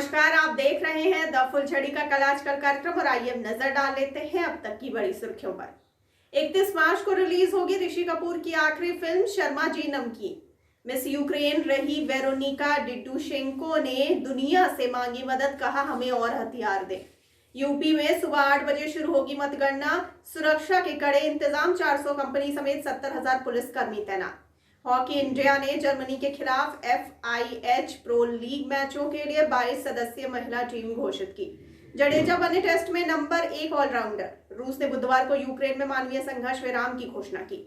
नमस्कार, आप देख रहे हैं द फुलझड़ी का कल आजकल कार्यक्रम और आइए अब नजर डाल लेते हैं अब तक की बड़ी सुर्खियों पर। 31 मार्च को रिलीज होगी ऋषि कपूर की आखिरी फिल्म शर्मा जी नमकीन। मिस यूक्रेन रही वेरोनिका डिडुशेंको ने दुनिया से मांगी मदद, कहा हमें और हथियार दे। यूपी में सुबह 8 बजे शुरू होगी मतगणना, सुरक्षा के कड़े इंतजाम, 400 कंपनी समेत 70,000 पुलिसकर्मी तैनात। हॉकी इंडिया ने जर्मनी के खिलाफ FIH प्रो लीग मैचों के लिए 22 सदस्यीय महिला टीम घोषित की। जडेजा बने टेस्ट में नंबर 1 ऑलराउंडर। रूस ने बुधवार को यूक्रेन में मानवीय संघर्ष विराम की घोषणा की।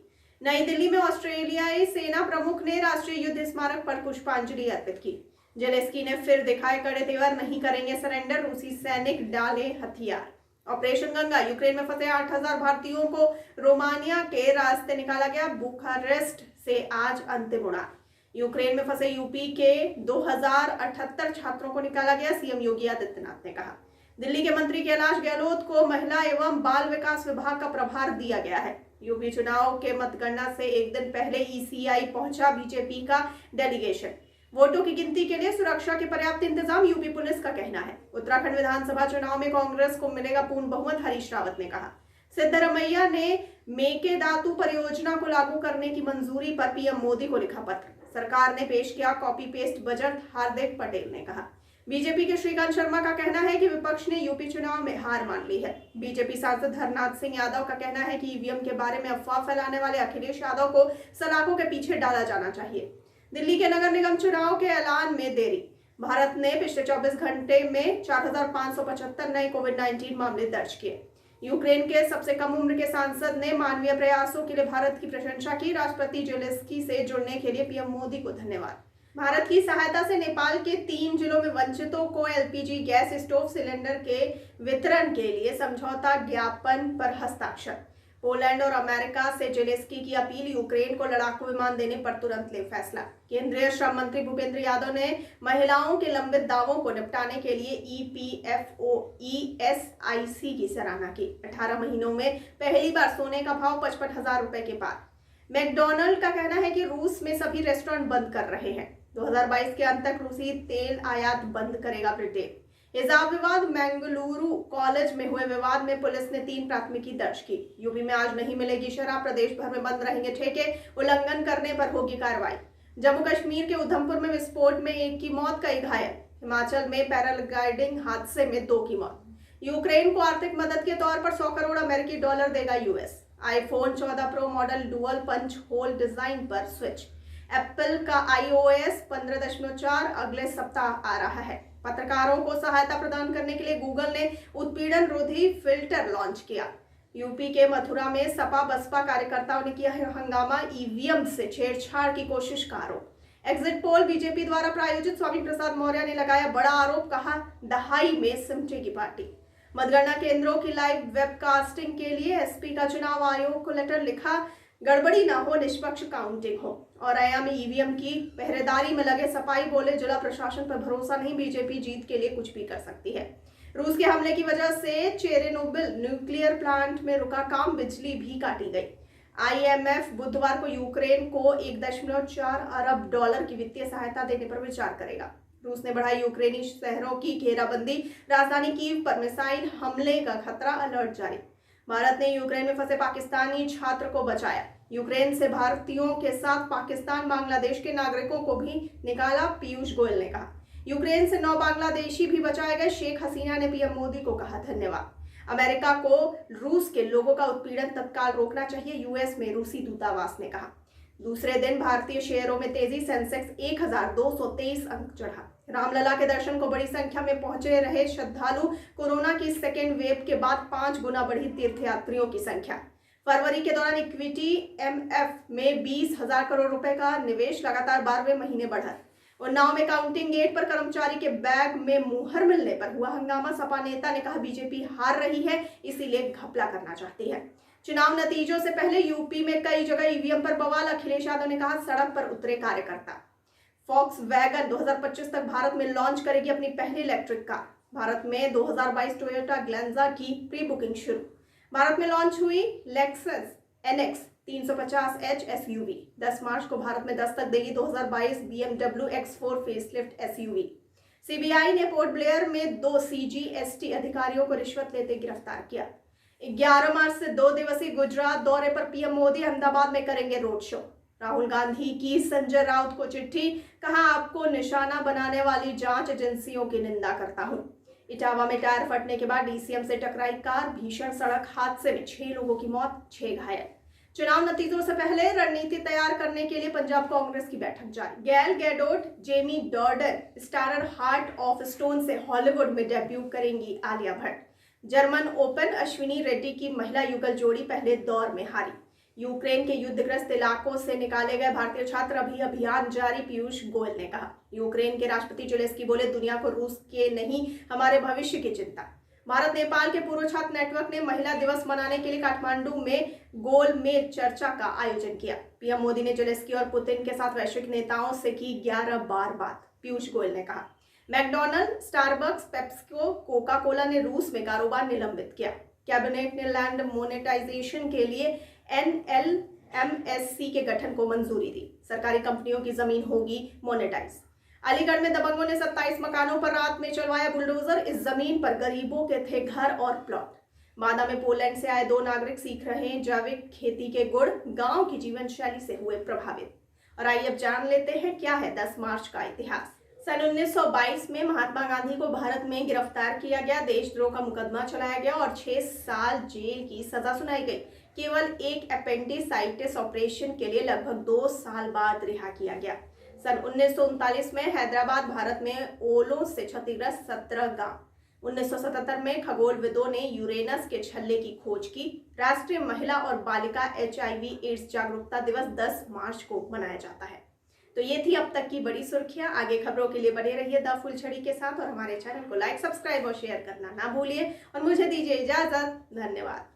नई दिल्ली में ऑस्ट्रेलियाई सेना प्रमुख ने राष्ट्रीय युद्ध स्मारक पर पुष्पांजलि अर्पित की। जेलेंस्की ने फिर दिखाए कड़े तेवर, नहीं करेंगे सरेंडर, रूसी सैनिक डाले हथियार। ऑपरेशन गंगा, यूक्रेन में फंसे 8,000 भारतीयों को रोमानिया के रास्ते निकाला गया। बुखारेस्ट से आज अंतिम उड़ान। यूक्रेन में फंसे यूपी के 2078 छात्रों को निकाला गया, सीएम योगी आदित्यनाथ ने कहा। दिल्ली के मंत्री कैलाश गहलोत को महिला एवं बाल विकास विभाग का प्रभार दिया गया है। यूपी चुनाव के मतगणना से एक दिन पहले ECI पहुंचा बीजेपी का डेलीगेशन। वोटों की गिनती के लिए सुरक्षा के पर्याप्त इंतजाम, यूपी पुलिस का कहना है। उत्तराखंड विधानसभा चुनाव में कांग्रेस को मिलेगा पूर्ण बहुमत, हरीश रावत ने कहा। सिद्धरमैया ने मेकेदातु परियोजना को लागू करने की मंजूरी पर पीएम मोदी को लिखा पत्र। सरकार ने पेश किया copy paste budget, Hardik Patel ने कहा। बीजेपी के श्रीकांत शर्मा का कहना है कि विपक्ष ने यूपी चुनाव में हार मान ली है। बीजेपी सांसद हरनाथ सिंह यादव का कहना है कि ईवीएम के बारे में अफवाह फैलाने वाले अखिलेश यादव को सलाखों के पीछे डाला जाना चाहिए। दिल्ली के नगर निगम चुनाव के ऐलान में देरी। भारत ने पिछले 24 घंटे में 4,575 नए कोविड-19 मामले दर्ज किए। यूक्रेन के सबसे कम उम्र के सांसद ने मानवीय प्रयासों के लिए भारत की प्रशंसा की। राष्ट्रपति जेलेंस्की से जुड़ने के लिए पीएम मोदी को धन्यवाद। भारत की सहायता से नेपाल के 3 जिलों में वंचितों को LPG गैस स्टोव सिलेंडर के वितरण के लिए समझौता ज्ञापन पर हस्ताक्षर। पोलैंड और अमेरिका से जेलेंस्की की अपील, यूक्रेन को लड़ाकू विमान देने पर तुरंत ले फैसला। केंद्रीय श्रम मंत्री भूपेंद्र यादव ने महिलाओं के लंबित दावों को निपटाने के लिए EPFO ESIC की सराहना की। 18 महीनों में पहली बार सोने का भाव 55,000 रुपए के पार। मैकडॉनल्ड का कहना है कि रूस में सभी रेस्टोरेंट बंद कर रहे हैं। 2022 के अंत तक रूसी तेल आयात बंद करेगा ब्रिटेन। हिजाब विवाद, मंगलुरु कॉलेज में हुए विवाद में पुलिस ने 3 प्राथमिकी दर्ज की। यूपी में आज नहीं मिलेगी शराब, प्रदेश भर में बंद रहेंगे ठेके, उल्लंघन करने पर होगी कार्रवाई। जम्मू कश्मीर के उधमपुर में विस्फोट में 1 की मौत, कई घायल। हिमाचल में पैराग्लाइडिंग हादसे में 2 की मौत। यूक्रेन को आर्थिक मदद के तौर पर 100 करोड़ अमेरिकी डॉलर देगा US. IPhone 14 pro model dual punch hole design पर स्विच। एप्पल का iOS 15.4 अगले सप्ताह आ रहा है। पत्रकारों को सहायता प्रदान करने के लिए गूगल ने उत्पीड़न रोधी फिल्टर लॉन्च किया। यूपी के मथुरा में सपा बसपा कार्यकर्ताओं ने किया हंगामा, ईवीएम से छेड़छाड़ की कोशिश का आरोप। एग्जिट पोल बीजेपी द्वारा प्रायोजित, स्वामी प्रसाद मौर्य ने लगाया बड़ा आरोप, कहा दहाई में सिमटे की पार्टी। मतगणना केंद्रों की लाइव वेबकास्टिंग के लिए SP का चुनाव आयोग को लेटर लिखा, गड़बड़ी ना हो, निष्पक्ष काउंटिंग हो। और आया में EVM की पहरेदारी में लगे सफाई बोले, जिला प्रशासन पर भरोसा नहीं, बीजेपी जीत के लिए कुछ भी कर सकती है। रूस के हमले की वजह से चेरनोबिल न्यूक्लियर प्लांट में रुका काम, बिजली भी काटी गई। IMF बुधवार को यूक्रेन को 1.4 अरब डॉलर की वित्तीय सहायता देने पर विचार करेगा। रूस ने बढ़ाई यूक्रेनी शहरों की घेराबंदी, राजधानी कीव पर मिसाइल हमले का खतरा, अलर्ट जारी। भारत ने यूक्रेन में फंसे पाकिस्तानी छात्र को बचाया। यूक्रेन से भारतीयों के साथ पाकिस्तान, बांग्लादेश के नागरिकों को भी निकाला, पीयूष गोयल ने कहा। यूक्रेन से 9 बांग्लादेशी भी बचाए गए। शेख हसीना ने पीएम मोदी को कहा धन्यवाद। अमेरिका को रूस के लोगों का उत्पीड़न तत्काल रोकना चाहिए, यूएस में रूसी दूतावास ने कहा। दूसरे दिन भारतीय शेयरों में तेजी, सेंसेक्स 1,223 अंक चढ़ा। रामलला के दर्शन को बड़ी संख्या में पहुंचे रहे श्रद्धालु। कोरोना की सेकेंड वेव के बाद 5 गुना बढ़ी तीर्थयात्रियों की संख्या। फरवरी के दौरान इक्विटी MF में 20,000 करोड़ रुपए का निवेश, लगातार 12वें महीने बढ़त। उन्नाव में काउंटिंग गेट पर कर्मचारी के बैग में मुहर मिलने पर हुआ हंगामा। सपा नेता ने कहा बीजेपी हार रही है, इसीलिए घपला करना चाहती है। चुनाव नतीजों से पहले यूपी में कई जगह EVM पर बवाल, अखिलेश यादव ने कहा सड़क पर उतरे कार्यकर्ता। Volkswagen 2025 तक भारत में लॉन्च करेगी अपनी पहली इलेक्ट्रिक कार। भारत में 2022 टोयोटा ग्लेंजा की प्री बुकिंग शुरू। भारत में लॉन्च हुई लेक्सस NX 350h SUV। 10 मार्च को भारत में दस्तक देगी 2022 BMW X4 facelift SUV। CBI ने पोर्ट ब्लेयर में 2 सीजीएसटी अधिकारियों को रिश्वत लेते गिरफ्तार किया। 11 मार्च से 2 दिवसीय गुजरात दौरे पर पीएम मोदी अहमदाबाद में करेंगे रोड शो। राहुल गांधी की संजय राउत को चिट्ठी, कहा आपको निशाना बनाने वाली जांच एजेंसियों की निंदा करता हूं। इटावा में टायर फटने के बाद डीसीएम से टकराई कार, भीषण सड़क हादसे में 6 लोगों की मौत, 6 घायल। चुनाव नतीजों से पहले रणनीति तैयार करने के लिए पंजाब कांग्रेस की बैठक जारी। Gal Gadot, Jamie Dornan, starrer Heart of Stone से हॉलीवुड में डेब्यू करेंगी आलिया भट्ट। जर्मन ओपन, अश्विनी रेड्डी की महिला युगल जोड़ी पहले दौर में हारी। यूक्रेन के युद्धग्रस्त इलाकों से निकाले गए भारतीय छात्र अभियान जारी, पीयूष गोयल ने कहा। यूक्रेन के राष्ट्रपति जेलेंस्की बोले, दुनिया को रूस के नहीं हमारे भविष्य की चिंता। भारत नेपाल के पूर्व छात्र नेटवर्क ने महिला दिवस मनाने के लिए काठमांडू में गोलमेज चर्चा का आयोजन किया। पीएम मोदी ने जेलेंस्की और पुतिन के साथ वैश्विक नेताओं से की 11 बार बात, पीयूष गोयल ने कहा। McDonald, Starbucks, PepsiCo, Coca Cola ने रूस में कारोबार निलंबित किया। कैबिनेट ने लैंड मोनेटाइजेशन के लिए एनएलएमएससी के गठन को मंजूरी दी। सरकारी कंपनियों की जमीन होगी मोनेटाइज। अलीगढ़ में दबंगों ने 27 मकानों पर रात में चलवाया बुलडोजर। इस जमीन पर गरीबों के थे घर और प्लॉट। बांदा में पोलैंड से आए 2 नागरिक सीख रहे हैं जैविक खेती के गुण, गांव की जीवन शैली से हुए प्रभावित। और आइए अब जान लेते हैं क्या है 10 मार्च का इतिहास। सन 1922 में महात्मा गांधी को भारत में गिरफ्तार किया गया, देशद्रोह का मुकदमा चलाया गया और 6 साल जेल की सजा सुनाई गई। केवल एक एपेंडिसाइटिस ऑपरेशन के लिए लगभग 2 साल बाद रिहा किया गया। सन 1939 में हैदराबाद भारत में ओलों से क्षतिग्रस्त 17 गांव। 1977 में खगोलविदों ने यूरेनस के छल्ले की खोज की। राष्ट्रीय महिला और बालिका HIV एड्स जागरूकता दिवस 10 मार्च को मनाया जाता है। तो ये थी अब तक की बड़ी सुर्खियां। आगे खबरों के लिए बने रहिए द फुलझड़ी के साथ और हमारे चैनल को लाइक, सब्सक्राइब और शेयर करना ना भूलिए और मुझे दीजिए इजाजत। धन्यवाद।